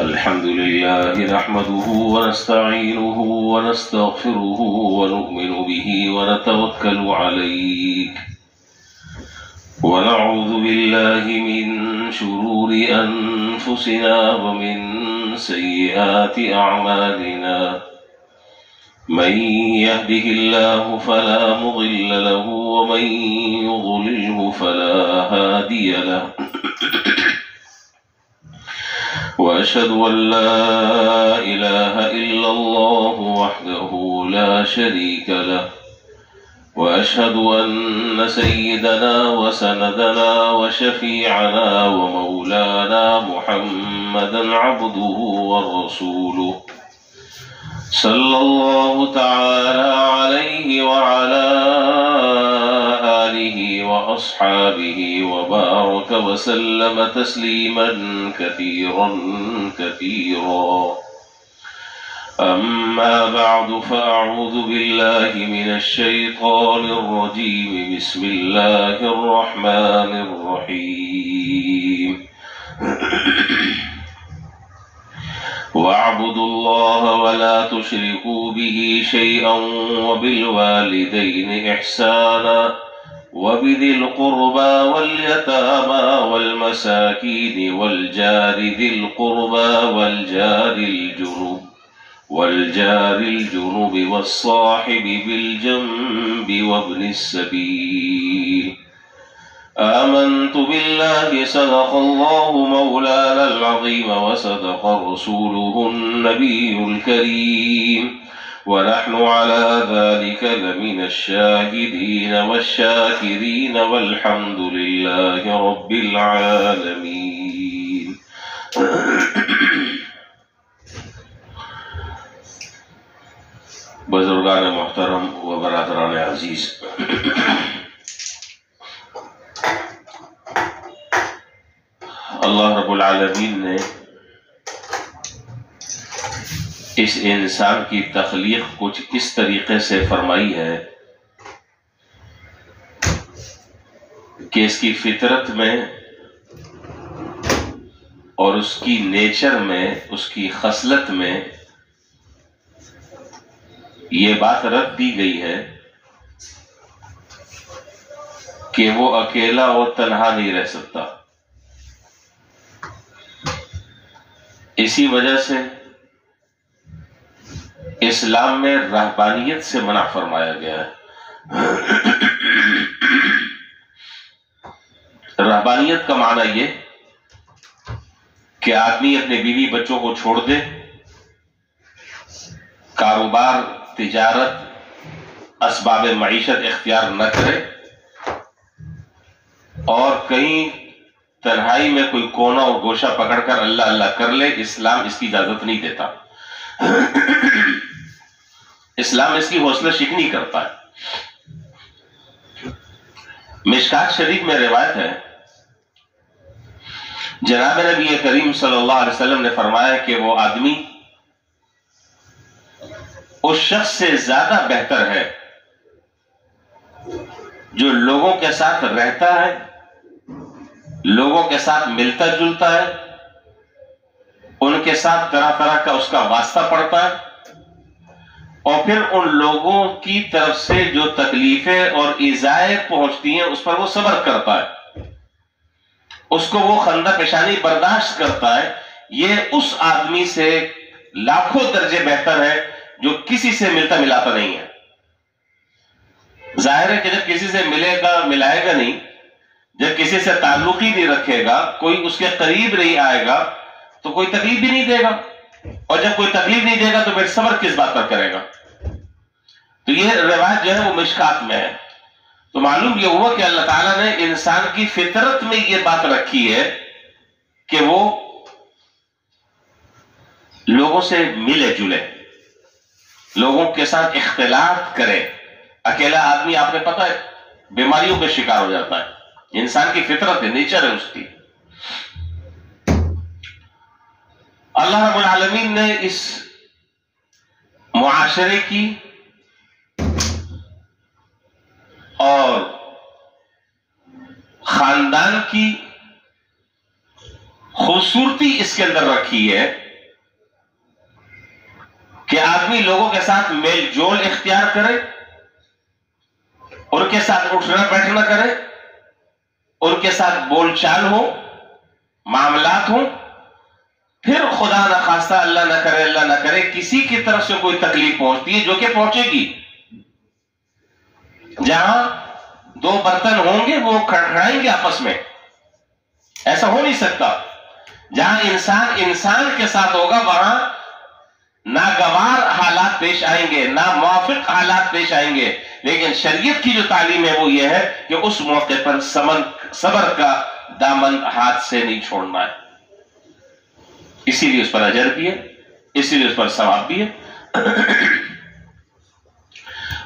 الحمد لله نحمده ونستعينه ونستغفره ونؤمن به ونتوكل عليه ونعوذ بالله من شرور أنفسنا ومن سيئات أعمالنا من يهده الله فلا مضل له ومن يضلله فلا هادي له وأشهد أن لا إله إلا الله وحده لا شريك له وأشهد أن سيدنا وسندنا وشفيعنا ومولانا محمدا عبده ورسوله صلى الله تعالى عليه وعلى آله وأصحابه وبارك وسلم تسليما كثيرا كثيرا. أما بعد فأعوذ بالله من الشيطان الرجيم. بسم الله الرحمن الرحيم. واعبدوا الله ولا تشركوا به شيئا وبالوالدين إحسانا وبذي القربى واليتامى والمساكين والجار ذي القربى والجار الجنب والصاحب بالجنب وابن السبيل. آمنت بالله صدق الله مولانا العظيم وصدق رسوله النبي الكريم ونحن على ذلك لمن الشاهدين والشاكرين والحمد لله رب العالمين. بزرگان محترم و برادران عزیز، اللہ رب العالمین نے اس انسان کی تخلیق کچھ اس طریقے سے فرمائی ہے کہ اس کی فطرت میں اور اس کی نیچر میں، اس کی خصلت میں یہ بات رکھ دی گئی ہے کہ وہ اکیلا اور تنہا نہیں رہ سکتا. اسی وجہ سے اسلام میں رہبانیت سے منع فرمایا گیا ہے. رہبانیت کا معنی یہ کہ آدمی اپنے بیوی بچوں کو چھوڑ دے، کاروبار، تجارت، اسباب معیشت اختیار نہ کرے اور کہیں تنہائی میں کوئی کونا اور گوشہ پکڑ کر اللہ اللہ کر لے. اسلام اس کی اجازت نہیں دیتا. اسلام اس کی حوصلہ شکنی کرتا ہے. مشکات شریف میں روایت ہے، جناب نبی کریم صلی اللہ علیہ وسلم نے فرمایا کہ وہ آدمی اس شخص سے زیادہ بہتر ہے جو لوگوں کے ساتھ رہتا ہے، لوگوں کے ساتھ ملتا جلتا ہے، ان کے ساتھ طرح طرح کا اس کا واسطہ پڑتا ہے اور پھر ان لوگوں کی طرف سے جو تکلیفیں اور ایذائیں پہنچتی ہیں اس پر وہ صبر کرتا ہے، اس کو وہ خندہ پیشانی برداشت کرتا ہے. یہ اس آدمی سے لاکھوں درجے بہتر ہے جو کسی سے ملتا ملاتا نہیں ہے. ظاہر ہے کہ جب کسی سے ملے گا ملائے گا نہیں، جب کسی سے تعلق ہی نہیں رکھے گا، کوئی اس کے قریب نہیں آئے گا تو کوئی تکلیف بھی نہیں دے گا، اور جب کوئی تکلیف نہیں دے گا تو پھر صبر کس بات پر کرے گا. تو یہ روایت جو ہے وہ مشکات میں ہے. تو معلوم یہ ہوا کہ اللہ تعالیٰ نے انسان کی فطرت میں یہ بات رکھی ہے کہ وہ لوگوں سے ملے جلے، لوگوں کے ساتھ اختلاط کرے. اکیلا آدمی آپ نے پتہ ہے بیماریوں کا شکار ہو جاتا ہے. انسان کی فطرت ہے، نیچر ہے اس کی. اللہ رب العالمین نے اس معاشرے کی اور خاندان کی خوبصورتی اس کے اندر رکھی ہے کہ آدمی لوگوں کے ساتھ میل جول اختیار کرے، ان کے ساتھ اٹھنا بیٹھنا کرے، ان کے ساتھ بول چال ہو، معاملات ہوں، پھر خدا نہ خواستہ اللہ نہ کرے کسی کی طرف سے کوئی تکلیف پہنچتی ہے، جو کہ پہنچے گی۔ جہاں دو برتن ہوں گے وہ کھڑکھڑائیں گے آپس میں، ایسا ہو نہیں سکتا۔ جہاں انسان کے ساتھ ہوگا وہاں ناگوار حالات پیش آئیں گے، ناموافق حالات پیش آئیں گے، لیکن شریعت کی جو تعلیم ہے وہ یہ ہے کہ اس موقع پر صبر کا دامن ہاتھ سے نہیں چھوڑنا ہے۔ اسی لیے اس پر اجر بھی ہے، اسی لیے اس پر ثواب بھی ہے۔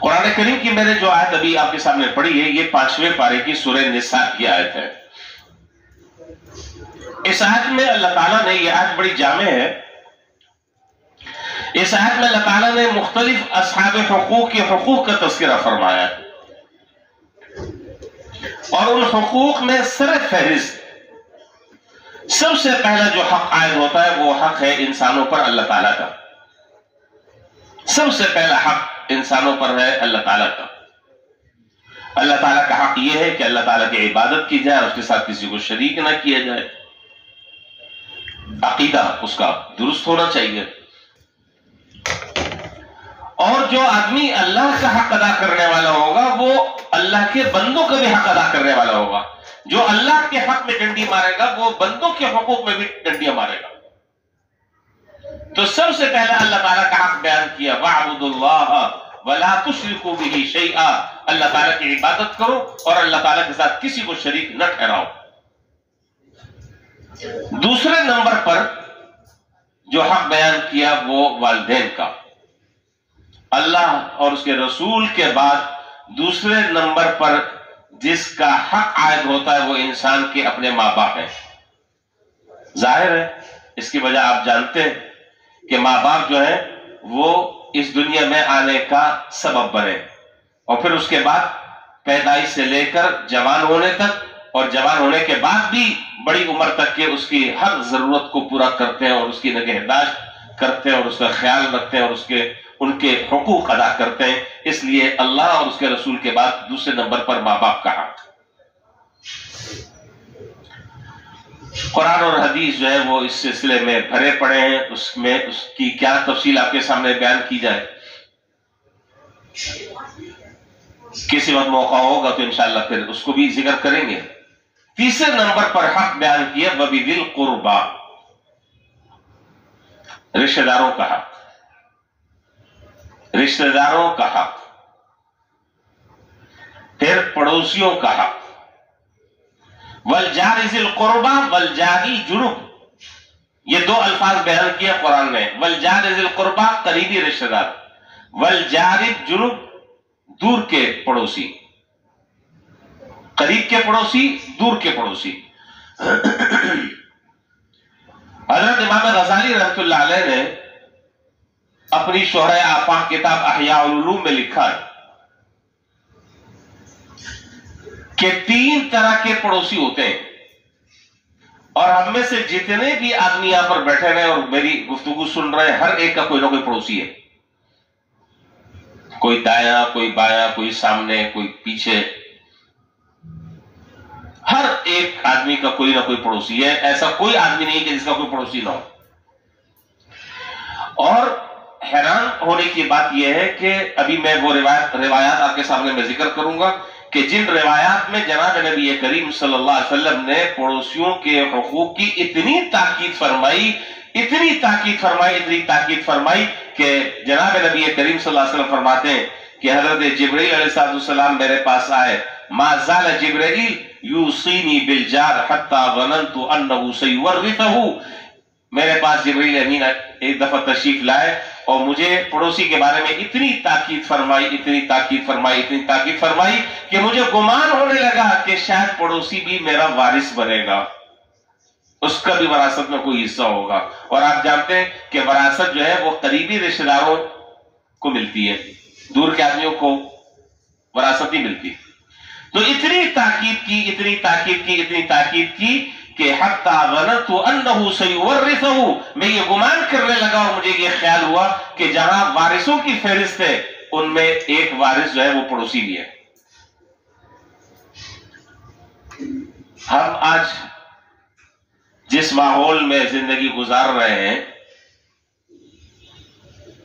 قرآن کریم کی میں نے جو آیت ابھی آپ کے سامنے پڑھی ہے، یہ 5ویں پارے کی سورہ نساء کی آیت ہے۔ اس آیت میں اللہ تعالیٰ نے، یہ آیت بڑی جامع ہے، اس آیت میں اللہ تعالیٰ نے مختلف اصحاب حقوق کے حقوق کا تذکرہ فرمایا، اور ان حقوق میں سر فہرست سب سے پہلا جو حق عائد ہوتا ہے وہ حق ہے انسانوں پر اللہ تعالیٰ کا۔ سب سے پہلا حق انسانوں پر ہے اللہ تعالیٰ کا۔ اللہ تعالیٰ کا حق یہ ہے کہ اللہ تعالیٰ کی عبادت کی جائے، اس کے ساتھ کسی کو شریک نہ کیا جائے، عقیدہ اس کا درست ہونا چاہیے۔ اور جو آدمی اللہ کا حق ادا کرنے والا ہوگا وہ اللہ کے بندوں کا بھی حق ادا کرنے والا ہوگا۔ جو اللہ کے حق میں ڈنڈی مارے گا وہ بندوں کے حقوق میں بھی ڈنڈیاں مارے گا۔ تو سب سے پہلا اللہ تعالیٰ کا حق بیان کیا، وَاعْبُدُوا اللَّهَ وَلَا تُشْرِكُوا بِهِ شَيْئًا، اللہ تعالیٰ کی عبادت کرو اور اللہ تعالیٰ کے ساتھ کسی کو شریک نہ ٹھہراؤ۔ دوسرے نمبر پر جو حق بیان کیا وہ والدین کا۔ اللہ اور اس کے رسول کے بعد دوسرے نمبر پر جس کا حق عائد ہوتا ہے وہ انسان کے اپنے ماں باپ ہیں۔ ظاہر ہے اس کی وجہ آپ جانتے ہیں کہ ماں باپ جو ہے وہ اس دنیا میں آنے کا سبب بنے، اور پھر اس کے بعد پیدائش سے لے کر جوان ہونے تک، اور جوان ہونے کے بعد بھی بڑی عمر تک کے اس کی ہر ضرورت کو پورا کرتے ہیں اور اس کی نگہداشت کرتے ہیں اور اس کا خیال رکھتے ہیں اور ان کے حقوق ادا کرتے ہیں۔ اس لیے اللہ اور اس کے رسول کے بعد دوسرے نمبر پر ماں باپ کا حق۔ قرآن اور حدیث جو ہے وہ اس سلسلے میں بھرے پڑے ہیں، اس میں اس کی کیا تفصیل آپ کے سامنے بیان کی جائے، کسی وقت موقع ہوگا تو انشاءاللہ پھر اس کو بھی ذکر کریں گے۔ تیسرے نمبر پر حق بیان کیا وَبِذِي الْقُرْبَى، رشتہ داروں کا حق، رشتہ داروں کا حق، پھر پڑوسیوں کا حق، وَالْجَارِ ذِي الْقُرْبَى وَالْجَارِ جُنُب، یہ دو الفاظ بیان کیا قرآن میں۔ وَالْجَارِ ذِي الْقُرْبَى قریبی رشتہ دار، وَالْجَارِ جُنُب دور کے پڑوسی، قریب کے پڑوسی، دور کے پڑوسی۔ حضرت امام غزالی رحمۃ اللہ علیہ نے اپنی شرح آفاق کتاب احیاء العلوم میں لکھا ہے کہ 3 طرح کے پڑوسی ہوتے ہیں، اور ہم میں سے جتنے بھی آدمی یہاں پر بیٹھے رہے اور میری گفتگو سن رہے ہیں، ہر ایک کا کوئی نہ کوئی پڑوسی ہے، کوئی دایاں، کوئی بایاں، کوئی سامنے، کوئی پیچھے، ہر ایک آدمی کا کوئی نہ کوئی پڑوسی ہے۔ ایسا کوئی آدمی نہیں کہ جس کا کوئی پڑوسی نہ ہو۔ اور حیران ہونے کی بات یہ ہے کہ ابھی میں وہ روایات آپ کے سامنے میں ذکر کروں گا کہ جن روایات میں جناب نبی کریم صلی اللہ علیہ وسلم نے پڑوسیوں کے حقوق کی اتنی تاکید فرمائی کہ جناب نبی کریم صلی اللہ علیہ وسلم فرماتے ہیں کہ حضرت جبرائیل علیہ السلام میرے پاس آئے، ما زال جبرائیل یوصینی بالجار حتی ظننت انہ سیورثہ، میرے پاس جبرائیل امین ایک دفعہ تشریف لائے اور مجھے پڑوسی کے بارے میں اتنی تاکید فرمائی کہ مجھے گمان ہونے لگا کہ شاید پڑوسی بھی میرا وارث بنے گا، اس کا بھی وراثت میں کوئی حصہ ہوگا۔ اور آپ جانتے ہیں کہ وراثت جو ہے وہ قریبی رشتہ داروں کو ملتی ہے، دور کے آدمیوں کو وراثت نہیں ملتی۔ تو اتنی تاکید کی کہ حتی ظننت انہ سیورثہ، میں یہ گمان کرنے لگا اور مجھے یہ خیال ہوا کہ جہاں وارثوں کی فہرست ہے ان میں ایک وارث جو ہے وہ پڑوسی بھی ہے۔ ہم آج جس ماحول میں زندگی گزار رہے ہیں،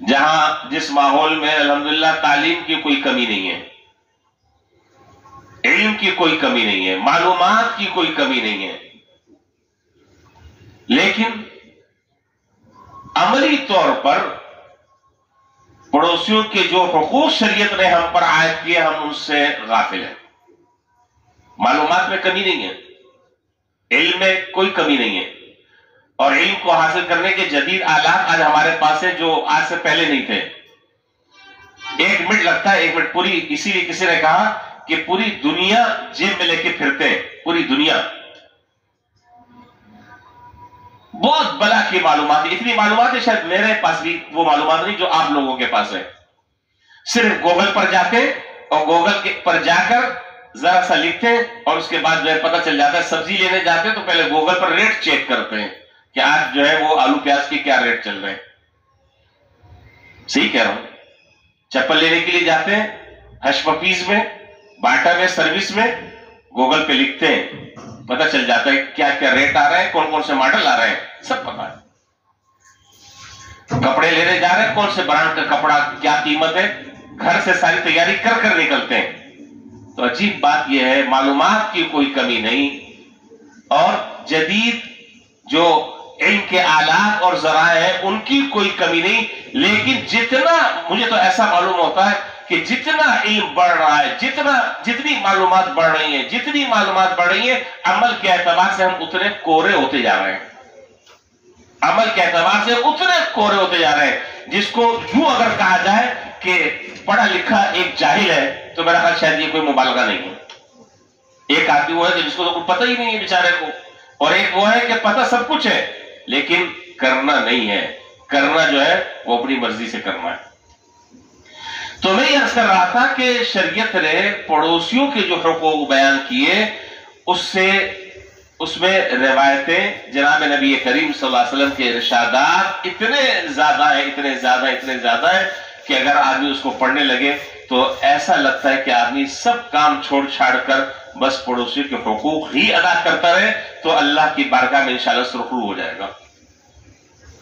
جہاں جس ماحول میں الحمدللہ تعلیم کی کوئی کمی نہیں ہے، علم کی کوئی کمی نہیں ہے، معلومات کی کوئی کمی نہیں ہے، لیکن عملی طور پر پڑوسیوں کے جو حقوق شریعت نے ہم پر عائد کیے ہم ان سے غافل ہیں۔ معلومات میں کمی نہیں ہے، علم میں کوئی کمی نہیں ہے، اور علم کو حاصل کرنے کے جدید آلات آج ہمارے پاس ہیں جو آج سے پہلے نہیں تھے۔ 1 منٹ لگتا ہے، 1 منٹ پوری، اسی لیے کسی نے کہا کہ پوری دنیا جیب میں لے کے پھرتے ہیں، پوری دنیا بہت بلا کی معلومات ہے، اتنی معلومات ہے شاید میرے پاس بھی وہ معلومات نہیں جو آپ لوگوں کے پاس ہے۔ صرف گوگل پر جاتے اور گوگل پر جا کر ذرا سا لکھتے اور اس کے بعد جو ہے پتہ چل جاتا ہے۔ سبزی لینے جاتے تو پہلے گوگل پر ریٹ چیک کرتے ہیں کہ آج جو ہے وہ آلو پیاز کی کیا ریٹ چل رہے ہیں۔ صحیح کہہ رہا ہوں۔ چپل لینے کے لیے جاتے ہیں، ہش پپیز میں، باٹا میں، سروس میں، گوگل پہ لکھتے ہیں، پتہ چل جاتا ہے کیا کیا ریٹ آ رہے ہیں، کون کون سے ماڈل آ رہے ہیں، سب پتہ ہے۔ کپڑے لینے جا رہے ہیں، کون سے برانڈ کا کپڑا کیا قیمت ہے، گھر سے ساری تیاری کر کر نکلتے ہیں۔ تو عجیب بات یہ ہے، معلومات کی کوئی کمی نہیں، اور جدید جو علم کے آلات اور ذرائع ہیں ان کی کوئی کمی نہیں، لیکن جتنا مجھے تو ایسا معلوم ہوتا ہے کہ جتنا علم بڑھ رہا ہے، جتنی معلومات بڑھ رہی ہیں، جتنی معلومات بڑھ رہی ہیں، عمل کے اعتبار سے ہم اتنے کورے ہوتے جا رہے ہیں، عمل کے اعتبار سے اتنے کورے ہوتے جا رہے ہیں، جس کو یوں اگر کہا جائے کہ پڑھا لکھا ایک جاہل ہے تو میرا خیال شاید یہ کوئی مبالغہ نہیں ہے۔ ایک آدمی وہ ہے کہ جس کو تو کچھ پتہ ہی نہیں ہے بیچارے کو، اور ایک وہ ہے کہ پتہ سب کچھ ہے لیکن کرنا نہیں ہے، کرنا جو ہے وہ اپنی مرضی سے کرنا ہے۔ تو میں یہ عرض کر رہا تھا کہ شریعت نے پڑوسیوں کے جو حقوق بیان کیے اس میں روایتیں جناب نبی کریم صلی اللہ علیہ وسلم کے ارشادات اتنے زیادہ ہیں کہ اگر آدمی اس کو پڑھنے لگے تو ایسا لگتا ہے کہ آدمی سب کام چھوڑ چھاڑ کر بس پڑوسیوں کے حقوق ہی ادا کرتا رہے تو اللہ کی بارگاہ میں انشاءاللہ سرخرو ہو جائے گا۔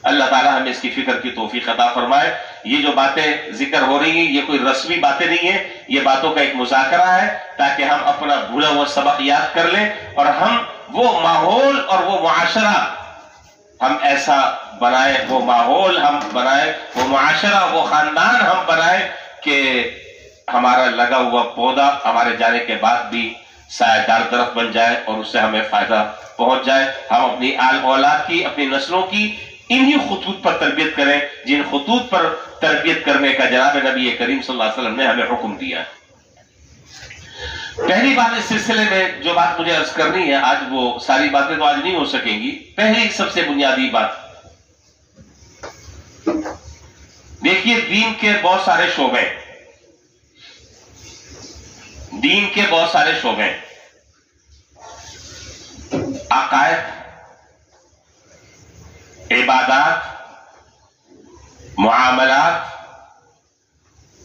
اللہ تعالیٰ ہمیں اس کی فکر کی توفیق عطا فرمائے۔ یہ جو باتیں ذکر ہو رہی ہیں یہ کوئی رسمی باتیں نہیں ہیں، یہ باتوں کا ایک مذاکرہ ہے تاکہ ہم اپنا بھولا ہوا سبق یاد کر لیں اور ہم وہ ماحول اور وہ معاشرہ ہم ایسا بنائیں، وہ ماحول ہم بنائیں، وہ معاشرہ، وہ خاندان ہم بنائیں کہ ہمارا لگا ہوا پودا ہمارے جانے کے بعد بھی سایہ دار درخت بن جائے اور اس سے ہمیں فائدہ پہنچ جائے۔ ہم اپنی آل اولاد کی، اپنی نسلوں کی انہی خطوط پر تربیت کریں جن خطوط پر تربیت کرنے کا جناب نبی کریم صلی اللہ علیہ وسلم نے ہمیں حکم دیا۔ پہلی بات اس سلسلے میں جو بات مجھے عرض کرنی ہے، آج وہ ساری باتیں تو آج نہیں ہو سکیں گی، پہلی سب سے بنیادی بات دیکھیے، دین کے بہت سارے شعبے، دین کے بہت سارے شعبے، عقائد، عبادات، معاملات،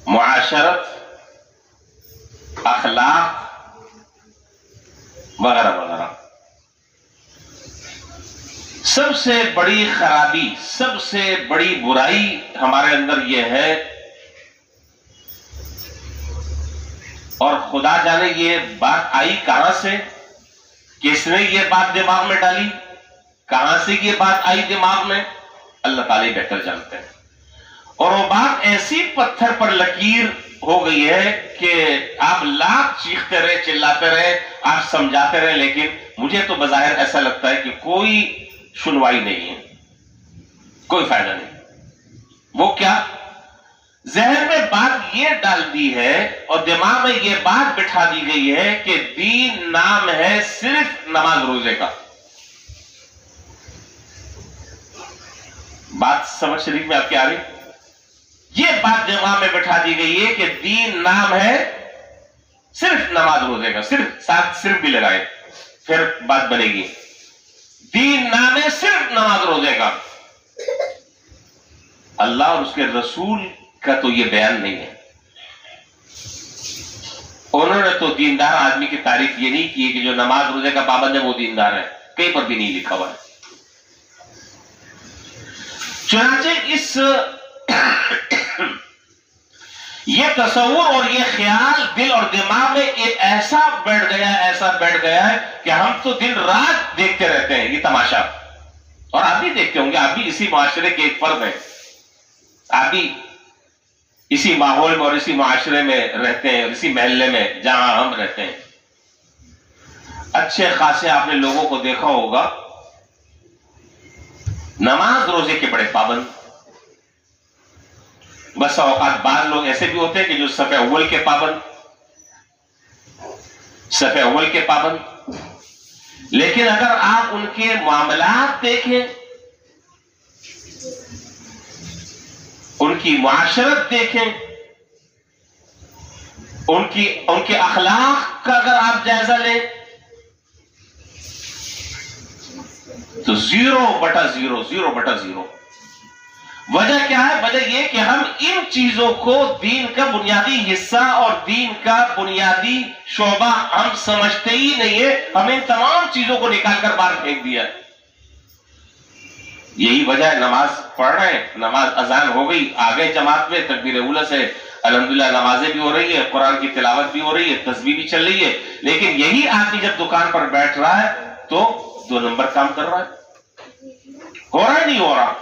معاشرت، اخلاق وغیرہ وغیرہ۔ سب سے بڑی خرابی، سب سے بڑی برائی ہمارے اندر یہ ہے، اور خدا جانے یہ بات آئی کہاں سے، کس نے یہ بات دماغ میں ڈالی، کہاں سے یہ بات آئی دماغ میں، اللہ تعالی بہتر جانتے ہیں۔ اور وہ بات ایسی پتھر پر لکیر ہو گئی ہے کہ آپ لاکھ چیختے رہے، چلاتے رہے، آپ سمجھاتے رہے، لیکن مجھے تو بظاہر ایسا لگتا ہے کہ کوئی سنوائی نہیں ہے، کوئی فائدہ نہیں۔ وہ کیا؟ ذہن میں بات یہ ڈال دی ہے اور دماغ میں یہ بات بٹھا دی گئی ہے کہ دین نام ہے صرف نماز روزے کا۔ بات سمجھ شریف میں آپ کی آ رہی؟ یہ بات دماغ میں بٹھا دی گئی ہے کہ دین نام ہے صرف نماز روزے کا، صرف ساتھ صرف بھی لگائے پھر بات بنے گی۔ دین نام ہے صرف نماز روزے کا، اللہ اور اس کے رسول کا تو یہ بیان نہیں ہے۔ انہوں نے تو دیندار آدمی کی تعریف یہ نہیں کی کہ جو نماز روزے کا پابند ہے وہ دیندار ہے، کہیں پر بھی نہیں لکھا ہوا ہے۔ چنانچہ اس یہ تصور اور یہ خیال دل اور دماغ میں ایسا بیٹھ گیا ہے کہ ہم تو دن رات دیکھتے رہتے ہیں یہ تماشا، اور آپ بھی دیکھتے ہوں گے، آپ بھی اسی معاشرے کے ایک فرد ہیں، آپ بھی اسی ماحول میں اور اسی معاشرے میں رہتے ہیں، اسی محلے میں جہاں ہم رہتے ہیں۔ اچھے خاصے آپ نے لوگوں کو دیکھا ہوگا نماز روزے کے بڑے پابند، بس اوقات بعض لوگ ایسے بھی ہوتے ہیں کہ جو صف اول کے پابند، لیکن اگر آپ ان کے معاملات دیکھیں، ان کی معاشرت دیکھیں، ان کے اخلاق کا اگر آپ جائزہ لیں تو 0/0 وجہ کیا ہے؟ وجہ یہ کہ ہم ان چیزوں کو دین کا بنیادی حصہ اور دین کا بنیادی شعبہ ہم سمجھتے ہی نہیں ہے، ہم ان تمام چیزوں کو نکال کر باہر پھینک دیا۔ یہی وجہ ہے، نماز پڑھ رہے ہیں، نماز اذان ہو گئی، آگے جماعت میں تکبیر اولیٰ سے الحمدللہ نمازیں بھی ہو رہی ہے، قرآن کی تلاوت بھی ہو رہی ہے، تسبیح بھی چل رہی ہے، لیکن یہی آدمی جب دکان پر بیٹھ رہا ہے تو 2 نمبر کام کر رہا ہے، ہو رہا ہے نہیں ہو رہا؟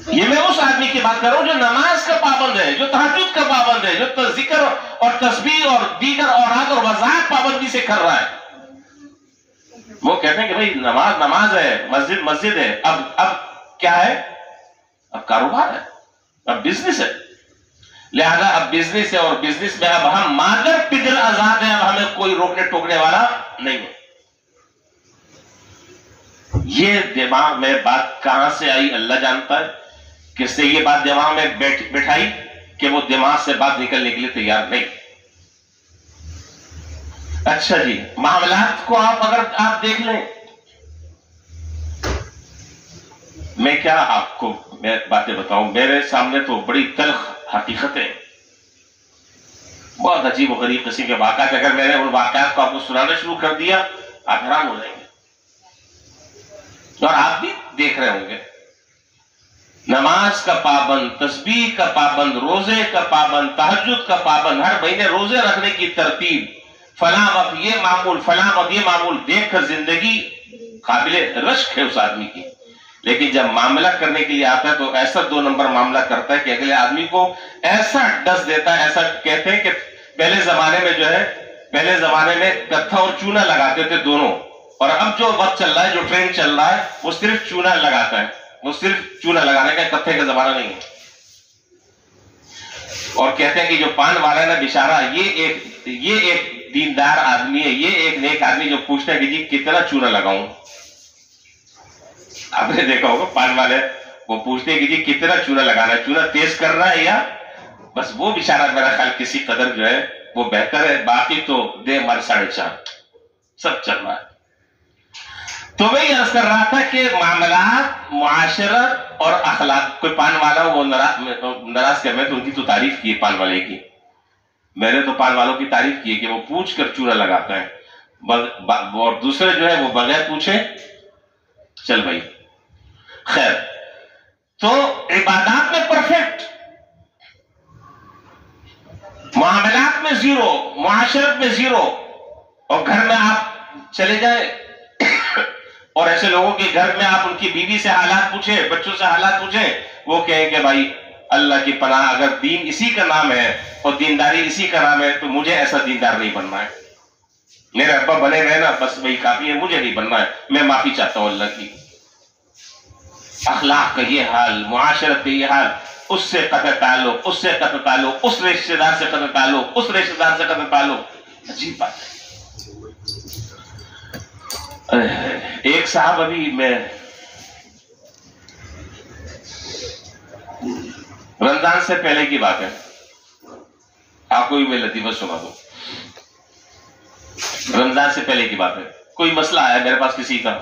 یہ میں اس آدمی کی بات کر رہا ہوں جو نماز کا پابند ہے، جو تہجد کا پابند ہے، جو ذکر اور تسبیح اور دیگر اوراد اور وضاحت پابندی سے کر رہا ہے۔ وہ کہتے ہیں کہ بھئی نماز ہے، مسجد ہے، اب کیا ہے؟ اب کاروبار ہے، اب بزنس ہے، لہذا اب بزنس ہے، اور بزنس میں اب ہم مادر پدر آزاد ہیں، اب ہمیں کوئی روکنے ٹوکنے والا نہیں ہے۔ یہ دماغ میں بات کہاں سے آئی اللہ جانتا ہے، کس نے یہ بات دماغ میں بٹھائی کہ وہ دماغ سے بات نکلنے کے لیے تیار نہیں۔ اچھا جی، معاملات کو اگر آپ دیکھ لیں، میں کیا آپ کو باتیں بتاؤں، میرے سامنے تو بڑی تلخ حقیقتیں، بہت عجیب و غریب قسم کے واقعات، اگر میں نے ان واقعات کو آپ کو سنانا شروع کر دیا آپ حیران ہو جائیں گے، اور آپ بھی دیکھ رہے ہوں گے۔ نماز کا پابند، تسبیح کا پابند، روزے کا پابند، تہجد کا پابند، ہر مہینے روزے رکھنے کی ترتیب، فلاں وقت یہ معمول، فلاں وقت یہ معمول، دیکھ کر زندگی قابل رشک ہے اس آدمی کی، لیکن جب معاملہ کرنے کے لیے آتا ہے تو ایسا 2 نمبر معاملہ کرتا ہے کہ اگلے آدمی کو ایسا ڈس دیتا ہے۔ ایسا کہتے ہیں کہ پہلے زمانے میں کتھا اور چونا لگاتے تھے دونوں، اور اب جو وقت چل رہا ہے، جو ٹرینڈ چل رہا ہے، وہ صرف چونا لگاتا ہے، وہ صرف چونا لگانے کا، کتھے کا زمانہ نہیں ہے۔ اور کہتے ہیں کہ جو پان والا ہے نا بیچارہ، یہ ایک دیندار آدمی ہے، یہ ایک نیک آدمی جو پوچھتا ہے کہ جی کتنا چونا لگاؤں۔ آپ نے دیکھا ہوگا پان والے وہ پوچھتے ہیں کہ جی کتنا چونا لگانا ہے، چونا تیز کر رہا ہے یا بس، وہ بیچارہ میرا خیال کسی قدر جو ہے وہ بہتر ہے، باقی تو دے مر 4.5 سب چل رہا ہے۔ تو میں یہ عرض کر رہا تھا کہ معاملات، معاشرت اور اخلاق، کوئی پان والا وہ ناراض کر، میں تو ان کی تو تعریف کی ہے، پان والے کی، میں نے تو پان والوں کی تعریف کی ہے کہ وہ پوچھ کر چونا لگاتا ہے، اور دوسرے جو ہے وہ بغیر پوچھے چل بھائی۔ خیر، تو عبادات میں پرفیکٹ، معاملات میں 0، معاشرت میں 0، اور گھر میں آپ چلے جائیں اور ایسے لوگوں کے گھر میں آپ ان کی بیوی سے حالات پوچھیں، بچوں سے حالات پوچھیں، وہ کہیں کہ بھائی اللہ کی پناہ، اگر دین اسی کا نام ہے اور دینداری اسی کا نام ہے تو مجھے ایسا دیندار نہیں بننا ہے، میرے ابا بنے ہوئے نا بس وہی کافی ہے، مجھے نہیں بننا ہے، میں معافی چاہتا ہوں اللہ کی۔ اخلاق کا یہ حال، معاشرت کا یہ حال، اس سے قطع تعلق، اس سے قطع تعلق، اس رشتہ دار سے قطع تعلق، اس رشتہ دار سے قطع تعلق، عجیب بات ہے۔ ایک صاحب، ابھی میں رمضان سے پہلے کی بات ہے، آپ کو بھی میں لطیفہ سنا دوں، رمضان سے پہلے کی بات ہے، کوئی مسئلہ آیا میرے پاس کسی کا،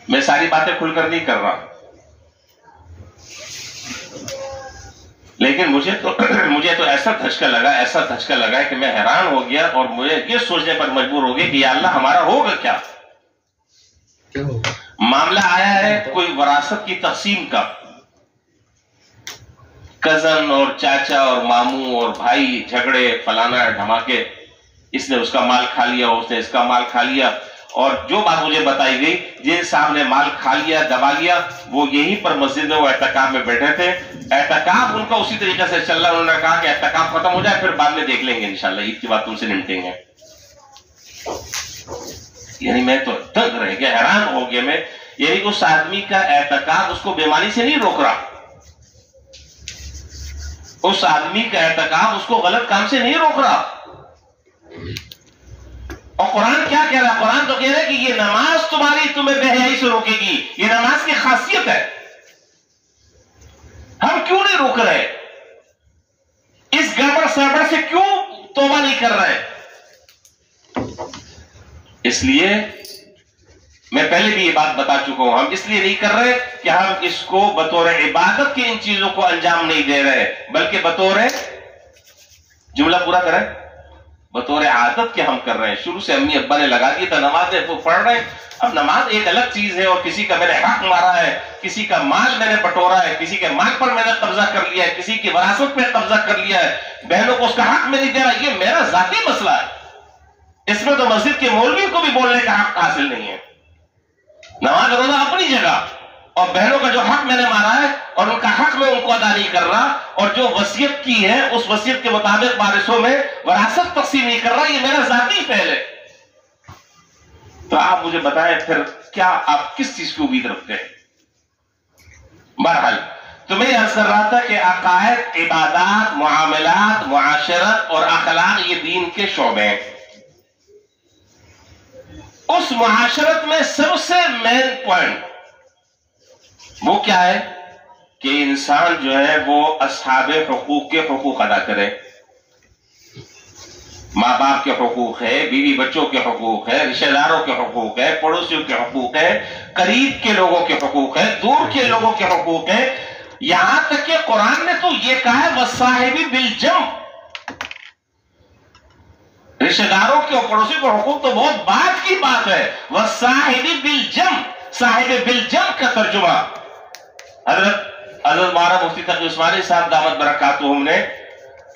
میں ساری باتیں کھل کر نہیں کر رہا، لیکن مجھے تو ایسا دھچکا لگا کہ میں حیران ہو گیا، اور مجھے یہ سوچنے پر مجبور ہو گیا کہ یا اللہ ہمارا ہوگا کیا؟ معاملہ آیا ہے کوئی وراثت کی تقسیم کا، کزن اور چاچا اور ماموں اور بھائی جھگڑے فلانا دھماکے، اس نے اس کا مال کھا لیا، اس نے اس کا مال کھا لیا، اور جو بات مجھے بتائی گئی جن صاحب نے مال کھا لیا دبا لیا وہ یہیں پر مسجد میں وہ اعتکاف میں بیٹھے تھے، اعتکاف ان کا اسی طریقے سے چل رہا، انہوں نے کہا کہ اعتکاف ختم ہو جائے پھر بعد میں دیکھ لیں گے انشاءاللہ، عید کی بات تم سے نمٹیں گے۔ یعنی میں تو دنگ رہ گیا، حیران ہو گیا میں، یعنی اس آدمی کا اعتکاف اس کو بیماری سے نہیں روک رہا، اس آدمی کا اعتکاف اس کو غلط کام سے نہیں روک رہا۔ اور قرآن کیا کہہ رہا ہے؟ قرآن تو کہہ رہا ہے کہ یہ نماز تمہیں بے حیائی سے روکے گی، یہ نماز کی خاصیت ہے۔ ہم کیوں نہیں روک رہے؟ اس گڑبڑ سڑبڑ سے کیوں توبہ نہیں کر رہے؟ اس لیے میں پہلے بھی یہ بات بتا چکا ہوں، ہم اس لیے نہیں کر رہے کہ ہم اس کو بطور عبادت کے ان چیزوں کو انجام نہیں دے رہے، بلکہ بطور جملہ پورا کریں، بطور عادت کے ہم کر رہے ہیں۔ شروع سے امی ابا نے لگا دی تو نماز وہ پڑھ رہے ہیں۔ اب نماز ایک الگ چیز ہے، اور کسی کا میں نے حق مارا ہے، کسی کا مال میں نے بٹورا ہے، کسی کے مال پر میں نے قبضہ کر لیا ہے، کسی کی وراثت پہ قبضہ کر لیا ہے، بہنوں کو اس کا حق میں نہیں دے رہا، یہ میرا ذاتی مسئلہ ہے، اس میں تو مسجد کے مولوی کو بھی بولنے کا حق حاصل نہیں ہے۔ نماز روزہ اپنی جگہ، اور بہنوں کا جو حق میں نے مارا ہے اور ان کا حق میں ان کو ادا نہیں کر رہا، اور جو وصیت کی ہے اس وصیت کے مطابق وارثوں میں وراثت تقسیم نہیں کر رہا، یہ میرا ذاتی فعل ہے۔ تو آپ مجھے بتائیں پھر کیا آپ کس چیز کی امید رکھتے ہیں؟ بہرحال تو میں عرض کر رہا تھا کہ عقائد، عبادات، معاملات، معاشرت اور اخلاق یہ دین کے شعبے ہیں۔ اس معاشرت میں سب سے مین پوائنٹ وہ کیا ہے کہ انسان جو ہے وہ اصحاب حقوق کے حقوق ادا کرے۔ ماں باپ کے حقوق ہے، بیوی بچوں کے حقوق ہے، رشتہ داروں کے حقوق ہے، پڑوسیوں کے حقوق ہے، قریب کے لوگوں کے حقوق ہے، دور کے لوگوں کے حقوق ہے، یہاں تک کہ قرآن نے تو یہ کہا ہے وَالصَّاحِبِ بِالْجَنْبِ، رشتہ داروں کے اور پڑوسی کے حقوق تو بہت بعد کی بات ہے۔ وَالصَّاحِبِ بِالْجَنْبِ، صاحب بالجنب کا ترجمہ حضرت مولانا مفتی تقی عثمانی صاحب دامت برکاتہم نے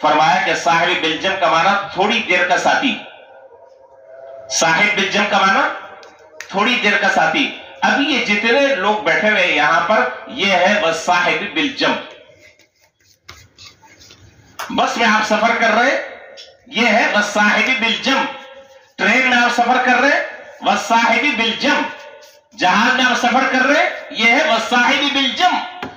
فرمایا کہ صاحب بالجنب کا معنی تھوڑی دیر کا ساتھی، صاحب بالجنب کا معنی تھوڑی دیر کا ساتھی۔ ابھی یہ جتنے لوگ بیٹھے ہوئے یہاں پر یہ ہے وَالصَّاحِبِ بِالْجَنْبِ، بس میں آپ سفر کر رہے یہ ہے وَالصَّاحِبِ بِالْجَنْبِ، ٹرین میں آپ سفر کر رہے وَالصَّاحِبِ بِالْجَنْبِ، جہاز میں آپ سفر کر رہے یہ ہے وَالصَّاحِبِ بِالْجَنْبِ۔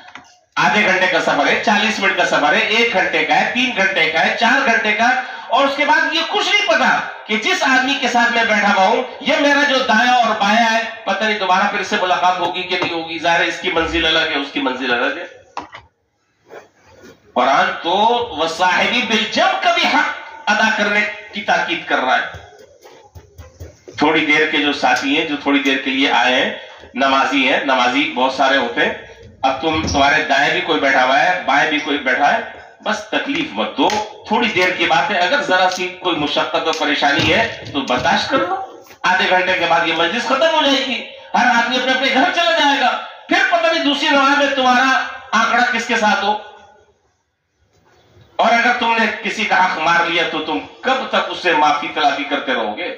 آدھے گھنٹے کا سفر ہے، 40 منٹ کا سفر ہے، 1 گھنٹے کا ہے، 3 گھنٹے کا ہے، 4 گھنٹے کا، اور اس کے بعد یہ کچھ نہیں پتا کہ جس آدمی کے ساتھ میں بیٹھا ہوا ہوں یہ میرا جو دایاں اور بایاں ہے پتہ نہیں دوبارہ پھر سے ملاقات ہوگی کہ نہیں ہوگی، ظاہر ہے اس کی منزل الگ ہے، اس کی منزل الگ ہے۔ قرآن تو وَالصَّاحِبِ بِالْجَنْبِ کا بھی حق ادا کرنے کی تاکید کر رہا ہے۔ تھوڑی دیر کے جو ساتھی ہیں جو تھوڑی دیر کے لیے آئے ہیں، نمازی ہیں، نمازی بہت سارے ہوتے ہیں، اب تمہارے دائیں بھی کوئی بیٹھا ہوا ہے، بائیں بھی کوئی بیٹھا ہے، بس تکلیف مت دو، تھوڑی دیر کی بات ہے، اگر ذرا سی کوئی مشقت اور پریشانی ہے تو برداشت کر لو، آدھے گھنٹے کے بعد یہ مجلس ختم ہو جائے گی، ہر آدمی اپنے اپنے گھر چلا جائے گا، پھر پتہ نہیں دوسری نماز میں تمہارا آنکڑا کس کے ساتھ ہو، اور اگر تم نے کسی کا حق مار لیا تو تم کب تک اس سے معافی طلبی کرتے رہو گے؟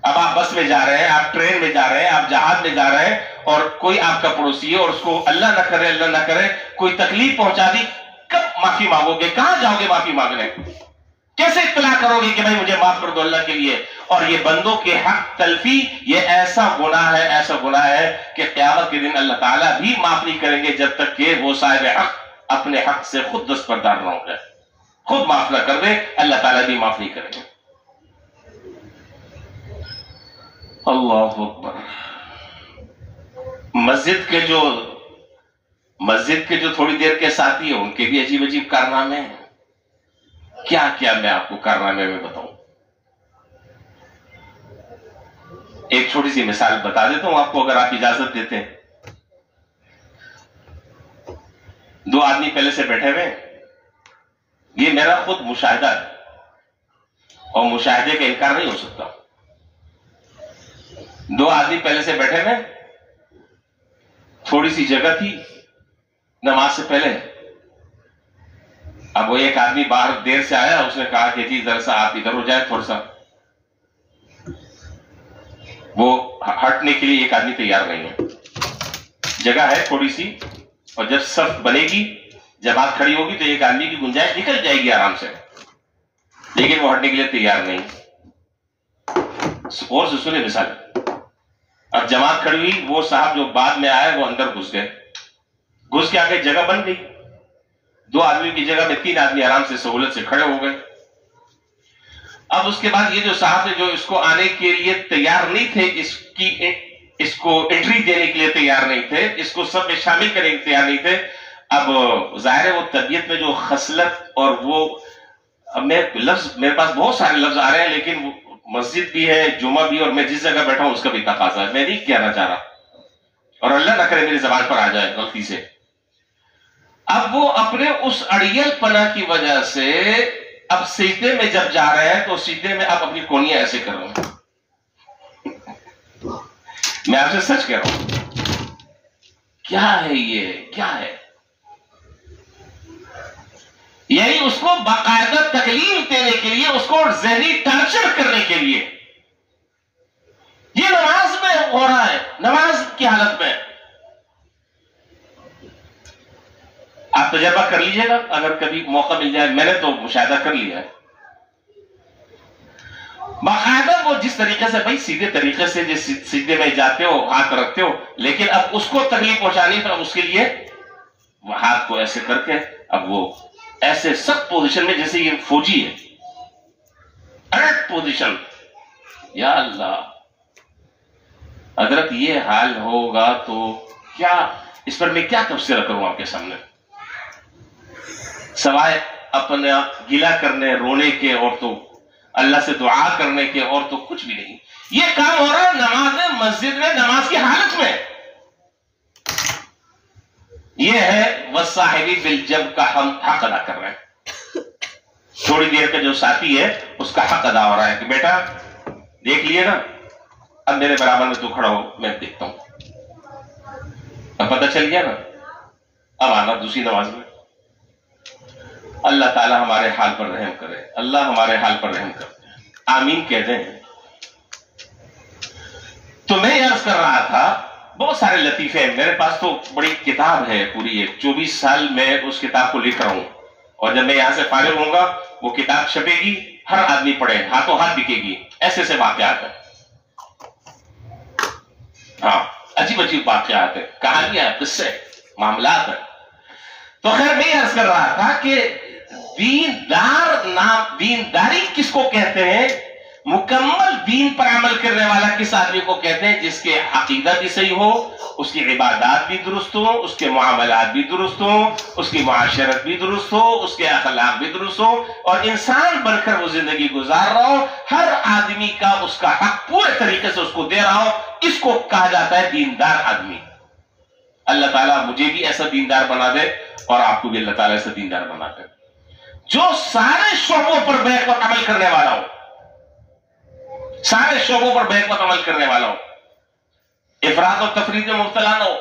اب آپ بس میں جا رہے ہیں، آپ ٹرین میں جا رہے ہیں، آپ جہاز میں جا رہے ہیں، اور کوئی آپ کا پڑوسی ہے اور اس کو اللہ نہ کرے کوئی تکلیف پہنچا دی، کب معافی مانگو گے؟ کہاں جاؤ گے معافی مانگنے؟ کیسے اطلاع کرو گے کہ بھائی مجھے معاف کر دو اللہ کے لیے؟ اور یہ بندوں کے حق تلفی یہ ایسا گناہ ہے کہ قیامت کے دن اللہ تعالیٰ بھی معاف نہیں کریں گے جب تک کہ وہ صاحب حق اپنے حق سے خود دستبردار نہ ہو گئے، خود معاف نہ کر دے، اللہ تعالیٰ بھی معاف نہیں کریں گے۔ اللہ اکبر۔ مسجد کے جو تھوڑی دیر کے ساتھی ہیں ان کے بھی عجیب عجیب کارنامے ہیں، کیا میں آپ کو کارنامے میں بتاؤں؟ ایک چھوٹی سی مثال بتا دیتا ہوں آپ کو اگر آپ اجازت دیتے ہیں. دو آدمی پہلے سے بیٹھے ہوئے، یہ میرا خود مشاہدہ ہے اور مشاہدے کا انکار نہیں ہو سکتا. دو آدمی پہلے سے بیٹھے ہوئے، تھوڑی سی جگہ تھی نماز سے پہلے. اب وہ ایک آدمی باہر دیر سے آیا، اس نے کہا کہ جی ذرا سا آپ ادھر ہو جائے تھوڑا سا. وہ ہٹنے کے لیے ایک آدمی تیار نہیں ہے. جگہ ہے تھوڑی سی، اور جب صف بنے گی، جماعت کھڑی ہوگی تو ایک آدمی کی گنجائش نکل جائے گی آرام سے، لیکن وہ ہٹنے کے لیے تیار نہیں. اور سے سنیں مثال. اب جماعت کھڑی ہوئی، وہ صاحب جو بعد میں آئے وہ اندر گھس گئے. گھس کے آگے جگہ بن گئی، دو آدمی کی جگہ میں تین آدمی آرام سے سہولت سے کھڑے ہو گئے. اب اس کے بعد یہ جو صاحب ہے جو اس کو آنے کے لیے تیار نہیں تھے، اس کو انٹری دینے کے لیے تیار نہیں تھے، اس کو سب میں شامل کرنے کے لیے تیار نہیں تھے. اب ظاہر ہے وہ طبیعت میں جو خصلت اور وہ میرے پاس بہت سارے لفظ آ رہے ہیں، لیکن مسجد بھی ہے، جمعہ بھی، اور میں جس جگہ بیٹھا ہوں اس کا بھی تقاضا ہے، میں نہیں کہنا چاہ رہا اور اللہ نہ کرے میری زبان پر آ جائے غلطی سے. اب وہ اپنے اس اڑیل پنا کی وجہ سے اب سجدے میں جب جا رہے ہیں تو سجدے میں آپ اپنی کونیاں ایسے کر رہے ہیں. میں آپ سے سچ کہہ رہا ہوں، کیا ہے یہ، کیا ہے؟ یعنی اس کو باقاعدہ تکلیف دینے کے لیے، اس کو ذہنی ٹارچر کرنے کے لیے. یہ نماز میں ہو رہا ہے، نماز کی حالت میں. آپ تجربہ کر لیجئے گا اگر کبھی موقع مل جائے. میں نے تو مشاہدہ کر لیا ہے. باقاعدہ وہ جس طریقے سے بھائی سیدھے طریقے سے جس سجدے میں جاتے ہو، ہاتھ رکھتے ہو، لیکن اب اس کو تکلیف پہنچانی تو اس کے لیے وہ ہاتھ کو ایسے کر کے اب وہ ایسے سخت پوزیشن میں جیسے یہ فوجی ہے، الرٹ پوزیشن. یا اللہ حضرت، یہ حال ہوگا تو کیا، اس پر میں کیا تبصرہ کروں آپ کے سامنے، سوائے اپنا گلہ کرنے رونے کے اور تو اللہ سے دعا کرنے کے اور تو کچھ بھی نہیں. یہ کام ہو رہا ہے نماز میں، مسجد میں، نماز کی حالت میں. یہ ہے والصاحبی بالجنب کا ہم حق ادا کر رہے ہیں. تھوڑی دیر کا جو ساتھی ہے اس کا حق ادا ہو رہا ہے کہ بیٹا دیکھ لیے نا، اب میرے برابر میں تو کھڑا ہو، میں دیکھتا ہوں. اب پتہ چل گیا نا، اب آنا دوسری نماز میں. اللہ تعالی ہمارے حال پر رحم کرے، اللہ ہمارے حال پر رحم کرے، آمین کہہ دیں. تو میں عرض کر رہا تھا بہت سارے لطیفے ہیں میرے پاس. تو بڑی کتاب ہے پوری، ایک 24 سال میں اس کتاب کو لکھ رہا ہوں، اور جب میں یہاں سے فارغ ہوں گا وہ کتاب چھپے گی، ہر آدمی پڑھے، ہاتھوں ہاتھ بکے گی. ایسے سے واقعات ہیں، ہاں عجیب عجیب واقعات ہیں، کہانیاں، قصے، معاملات ہیں. تو خیر میں عرض کر رہا تھا کہ دینداری کس کو کہتے ہیں؟ مکمل دین پر عمل کرنے والا کس آدمی کو کہتے ہیں؟ جس کے عقیدہ بھی صحیح ہو، اس کی عبادات بھی درست ہو، اس کے معاملات بھی درست ہو، اس کی معاشرت بھی درست ہو، اس کے اخلاق بھی درست ہو، اور انسان بن کر وہ زندگی گزار رہا ہو، ہر آدمی کا اس کا حق پورے طریقے سے اس کو دے رہا ہو. اس کو کہا جاتا ہے دیندار آدمی. اللہ تعالیٰ مجھے بھی ایسا دیندار بنا دے اور آپ کو بھی اللہ تعالیٰ ایسا دیندار بنا دے جو سارے شعبوں پر بیک وقت عمل کرنے والا ہو، سارے شعبوں پر بیک وقت عمل کرنے والا ہو، افراط و تفرید میں مبتلا نہ ہو.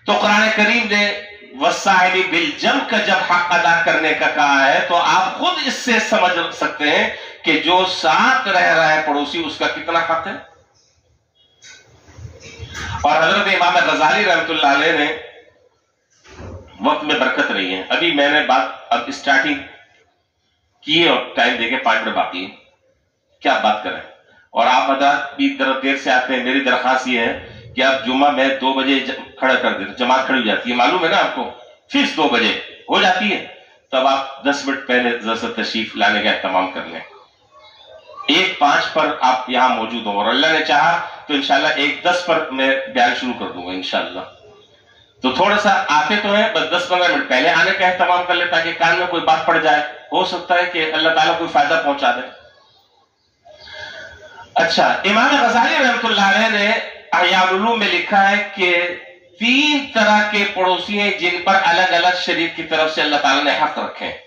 تو قرآن کریم نے والصاحب بالجنب کا جب حق ادا کرنے کا کہا ہے تو آپ خود اس سے سمجھ سکتے ہیں کہ جو ساتھ رہ رہا ہے پڑوسی، اس کا کتنا حق ہے. اور حضرت امام غزالی رحمۃ اللہ علیہ نے وقت میں برکت رہی ہے. ابھی میں نے بات اب اسٹارٹنگ کی ہے اور ٹائم دے کے 5 منٹ باقی ہے، کیا بات کریں. اور آپ حضرات بھی دیر سے آتے ہیں، میری درخواست یہ ہے کہ آپ جمعہ میں 2 بجے کھڑا کر دیں، جماعت کھڑی ہو جاتی ہے، معلوم ہے نا آپ کو، فکس 2 بجے ہو جاتی ہے. تب آپ 10 منٹ پہلے ذرا سا تشریف لانے کا اہتمام کر لیں. 1:05 پر آپ یہاں موجود ہوں، اور اللہ نے چاہا تو انشاءاللہ 1:10 پر میں بیان شروع کر دوں گا انشاءاللہ. تو تھوڑا سا آتے تو ہیں، بس 10-15 منٹ پہلے آنے کا اہتمام کر لیں تاکہ کان میں کوئی بات پڑ جائے، ہو سکتا ہے کہ اللہ تعالیٰ کوئی فائدہ پہنچا دے. اچھا، امام غزالی رحمۃ اللہ علیہ نے احیاء العلوم میں لکھا ہے کہ 3 طرح کے پڑوسی ہیں جن پر الگ الگ شریعت کی طرف سے اللہ تعالیٰ نے حق رکھے ہیں۔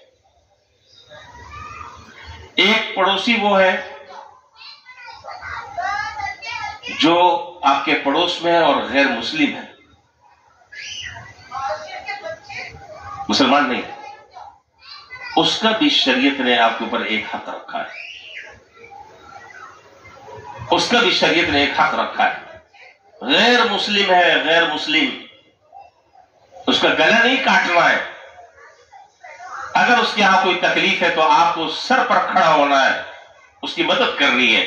ایک پڑوسی وہ ہے جو آپ کے پڑوس میں ہے اور غیر مسلم ہے، مسلمان نہیں، اس کا بھی شریعت نے آپ کے اوپر ایک حق رکھا ہے، اس کا بھی شریعت نے ایک حق رکھا ہے۔ غیر مسلم ہے، غیر مسلم، اس کا گلا نہیں کاٹنا ہے، اگر اس کے یہاں کوئی تکلیف ہے تو آپ کو سر پر کھڑا ہونا ہے، اس کی مدد کرنی ہے،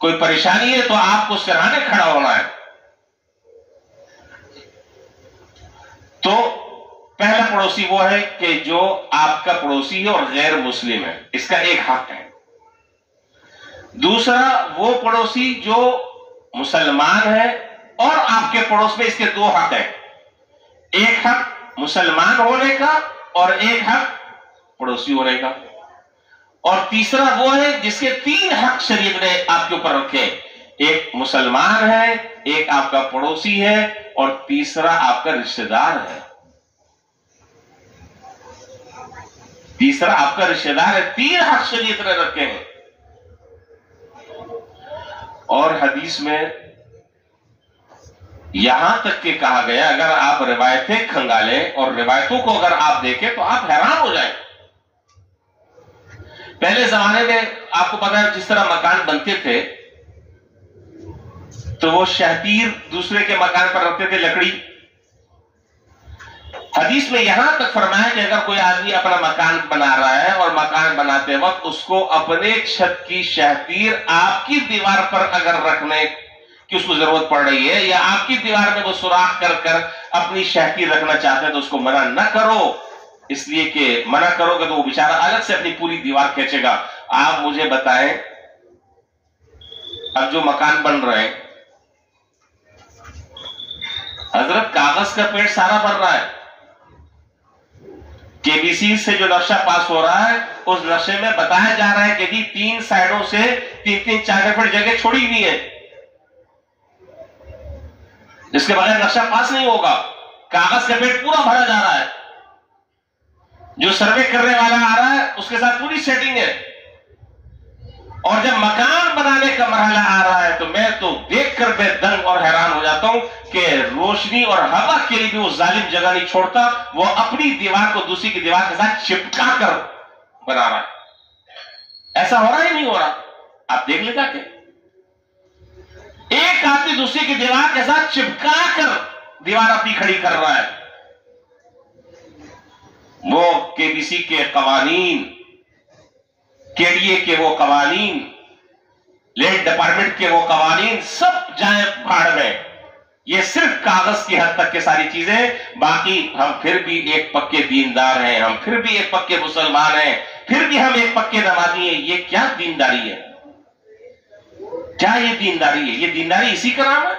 کوئی پریشانی ہے تو آپ کو سراہنے کھڑا ہونا ہے۔ تو پہلا پڑوسی وہ ہے کہ جو آپ کا پڑوسی ہے اور غیر مسلم ہے، اس کا ایک حق ہے۔ دوسرا وہ پڑوسی جو مسلمان ہے اور آپ کے پڑوس میں، اس کے 2 حق ہیں، ایک حق مسلمان ہونے کا اور ایک حق پڑوسی ہونے کا، اور تیسرا وہ ہے جس کے 3 حق شریعت نے آپ کے اوپر رکھے، ایک مسلمان ہے، ایک آپ کا پڑوسی ہے اور تیسرا آپ کا رشتہ دار ہے، تیسرا آپ کا رشتہ دار ہے۔ 3 حق شریعت نے رکھے ہیں۔ اور حدیث میں یہاں تک کہ کہا گیا، اگر آپ روایتیں کھنگالیں اور روایتوں کو اگر آپ دیکھیں تو آپ حیران ہو جائیں۔ پہلے زمانے میں آپ کو پتا ہے جس طرح مکان بنتے تھے تو وہ شہتیر دوسرے کے مکان پر رکھتے تھے، لکڑی۔ حدیث میں یہاں تک فرمایا کہ اگر کوئی آدمی اپنا مکان بنا رہا ہے اور مکان بناتے وقت اس کو اپنے چھت کی شہتیر آپ کی دیوار پر اگر رکھنے کی اس کو ضرورت پڑ رہی ہے، یا آپ کی دیوار میں وہ سوراخ کر کر اپنی شہتیر رکھنا چاہتے ہیں، تو اس کو منع نہ کرو، اس لیے کہ منع کرو گے تو وہ بیچارہ الگ سے اپنی پوری دیوار کھینچے گا۔ آپ مجھے بتائیں، اب جو مکان بن رہے ہیں حضرت، کاغذ کا پیڑ سارا بن رہا ہے، کے بی سی سے جو نقشہ پاس ہو رہا ہے اس نقشے میں بتایا جا رہا ہے کہ جی 3 سائڈوں سے 3 4 فٹ جگہ چھوڑی ہوئی ہے، جس کے بغیر نقشہ پاس نہیں ہوگا۔ کاغذ کا پیڑ پورا بھرا جا رہا ہے، جو سروے کرنے والا آ رہا ہے اس کے ساتھ پوری سیٹنگ ہے، اور جب مکان بنانے کا مرحلہ آ رہا ہے تو میں تو دیکھ کر بے دنگ اور حیران ہو جاتا ہوں کہ روشنی اور ہوا کے لیے بھی وہ ظالم جگہ نہیں چھوڑتا، وہ اپنی دیوار کو دوسری کی دیوار کے ساتھ چپکا کر بنا رہا ہے۔ ایسا ہو رہا ہی نہیں ہو رہا؟ آپ دیکھ لیں جا کے، ایک آدمی دوسری کی دیوار کے ساتھ چپکا کر دیوار اپنی کھڑی کر رہا ہے۔ وہ کے بی سی کے قوانین، کے ڈی اے کے وہ قوانین، لینڈ ڈپارٹمنٹ کے وہ قوانین سب جائیں بھاڑ میں، یہ صرف کاغذ کی حد تک کے ساری چیزیں، باقی ہم پھر بھی ایک پکے دیندار ہیں، ہم پھر بھی ایک پکے مسلمان ہیں، پھر بھی ہم ایک پکے نمازی ہیں۔ یہ کیا دینداری ہے؟ کیا یہ دینداری ہے؟ یہ دینداری اسی کا نام ہے؟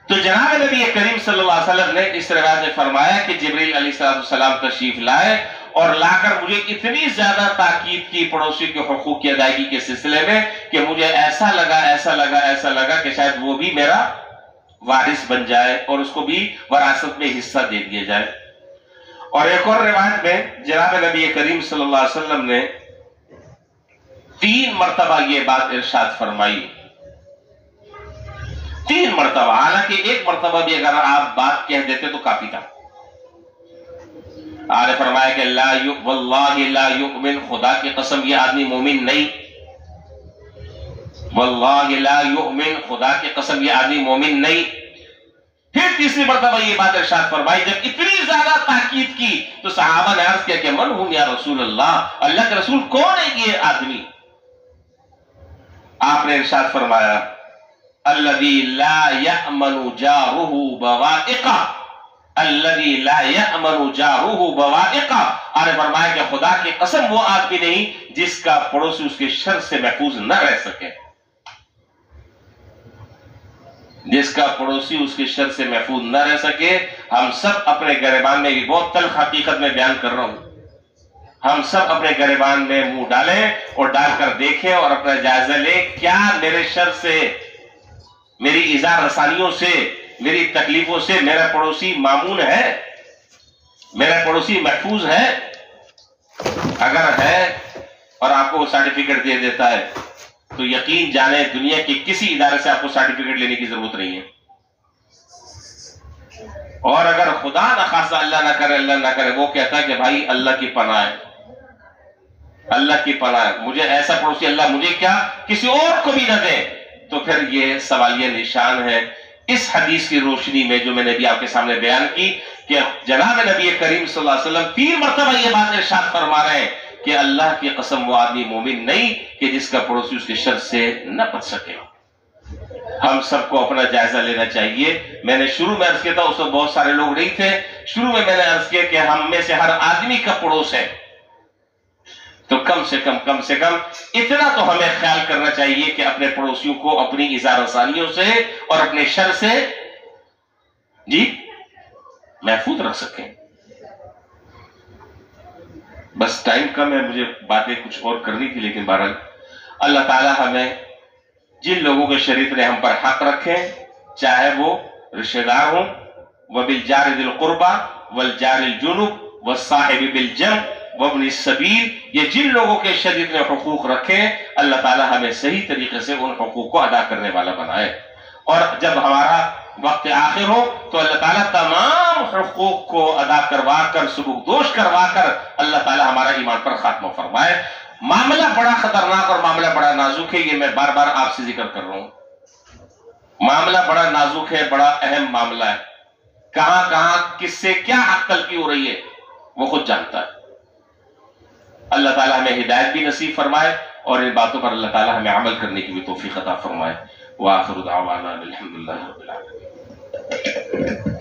تو جناب نبی کریم صلی اللہ علیہ وسلم نے اس روایت میں فرمایا کہ جبریل علیہ السلام تشریف لائے اور لا کر مجھے اتنی زیادہ تاکید کی پڑوسی کے حقوق کی ادائیگی کے سلسلے میں کہ مجھے ایسا لگا کہ شاید وہ بھی میرا وارث بن جائے اور اس کو بھی وراثت میں حصہ دے دیا جائے۔ اور ایک اور روایت میں جناب نبی کریم صلی اللہ علیہ وسلم نے 3 مرتبہ یہ بات ارشاد فرمائی، 3 مرتبہ، حالانکہ 1 مرتبہ بھی اگر آپ بات کہہ دیتے تو کافی تھا۔ آپ نے فرمایا کہ واللہ لا یؤمن، خدا کی قسم یہ آدمی مومن نہیں، واللہ لا یؤمن، خدا کی قسم یہ آدمی مومن نہیں۔ پھر تیسری مرتبہ یہ بات ارشاد فرمائی، جب اتنی زیادہ تاکید کی تو صحابہ نے عرض کیا کہ من ہوں یا رسول اللہ، اللہ کے رسول کون ہے یہ آدمی؟ آپ نے ارشاد فرمایا الذی لا یأمن جارہ بوائقہ، الذی لا یأمن جارہ بوائقہ۔ آپ نے فرمایا کہ خدا کی قسم وہ آدمی نہیں جس کا پڑوسی اس کے شر سے محفوظ نہ رہ سکے، جس کا پڑوسی اس کے شر سے محفوظ نہ رہ سکے۔ ہم سب اپنے گریبان میں بھی بہت تلخ حقیقت میں بیان کر رہا ہوں، ہم سب اپنے گریبان میں منہ ڈالیں اور ڈال کر دیکھیں اور اپنا جائزہ لیں، کیا میرے شر سے، میری ایذا رسانیوں سے، میری تکلیفوں سے میرا پڑوسی مامون ہے، میرا پڑوسی محفوظ ہے؟ اگر ہے اور آپ کو وہ سرٹیفکیٹ دے دیتا ہے تو یقین جانیں دنیا کے کسی ادارے سے آپ کو سرٹیفکیٹ لینے کی ضرورت نہیں ہے۔ اور اگر خدا نخواستہ اللہ نہ کرے وہ کہتا ہے کہ بھائی اللہ کی پناہ ہے، اللہ کی پناہ ہے، مجھے ایسا پڑوسی اللہ مجھے کیا کسی اور کو بھی نہ دے، تو پھر یہ سوالیہ نشان ہے۔ اس حدیث کی روشنی میں جو میں نے بھی آپ کے سامنے بیان کی کہ جناب نبی کریم صلی اللہ علیہ وسلم 3 مرتبہ یہ بات ارشاد فرما رہے ہیں کہ اللہ کی قسم وہ آدمی مومن نہیں کہ جس کا پڑوسی اس کے شر سے نہ بچ سکے۔ ہم سب کو اپنا جائزہ لینا چاہیے۔ میں نے شروع میں عرض کیا تھا، اس وقت بہت سارے لوگ نہیں تھے، شروع میں نے عرض کیا کہ ہم میں سے ہر آدمی کا پڑوس ہے، تو کم سے کم اتنا تو ہمیں خیال کرنا چاہیے کہ اپنے پڑوسیوں کو اپنی ایذا رسانیوں سے اور اپنے شر سے محفوظ رکھ سکیں۔ بس ٹائم کم ہے، مجھے باتیں کچھ اور کرنی تھی، لیکن بہرحال اللہ تعالی ہمیں جن لوگوں کے شریعت نے ہم پر حق رکھے، چاہے وہ رشتہ دار ہوں، وبالجار ذی القربى والجار الجنب والصاحب بالجنب وابن السبیل، یہ جن لوگوں کے شریعت نے حقوق رکھے، اللہ تعالیٰ ہمیں صحیح طریقے سے ان حقوق کو ادا کرنے والا بنائے، اور جب ہمارا وقت آخر ہو تو اللہ تعالیٰ تمام حقوق کو ادا کروا کر، سبکدوش کروا کر اللہ تعالیٰ ہمارا ایمان پر خاتمہ فرمائے۔ معاملہ بڑا خطرناک اور معاملہ بڑا نازک ہے، یہ میں بار بار آپ سے ذکر کر رہا ہوں۔ معاملہ بڑا نازک ہے، بڑا اہم معاملہ ہے، کہاں کس سے کیا حق تلفی ہو رہی ہے وہ خود جانتا ہے۔ اللہ تعالیٰ ہمیں ہدایت بھی نصیب فرمائے اور ان باتوں پر اللہ تعالیٰ ہمیں عمل کرنے کی بھی توفیق عطا فرمائے۔ وآخر دعوانا الحمدللہ رب العالمین۔